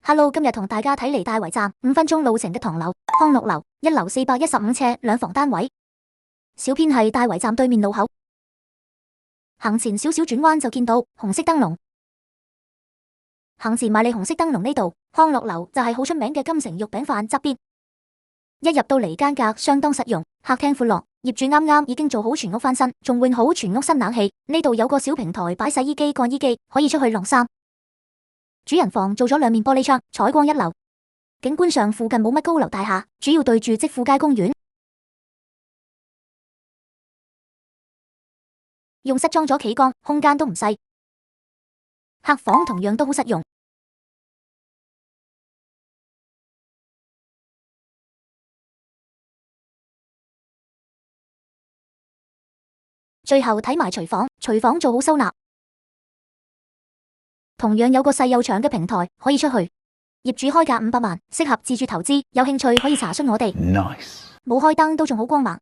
Hello，今日同大家睇嚟大圍站5分鐘路程嘅唐樓康樂樓，1樓415尺兩房單位。小編係大圍站對面路口，行前少少轉彎就見到紅色燈籠。行前埋嚟紅色燈籠呢度，康樂樓就係好出名嘅金城肉餅飯側邊。一入到嚟間隔相當實用，客廳闊落，業主啱啱已經做好全屋翻新，仲換好全屋新冷氣。呢度有個小平台擺洗衣機、乾衣機，可以出去晾衫。主人房做咗兩面玻璃窗，採光一流。景觀上附近冇乜高樓大廈，主要對住積富街公園。用室裝咗企缸，空間都唔細。客房同樣都好實用。最後睇埋廚房，廚房做好收納。同樣有個細又長嘅平台可以出去。業主開價500萬，適合自住投資，有興趣可以查詢我哋。Nice。冇開燈都仲好光猛。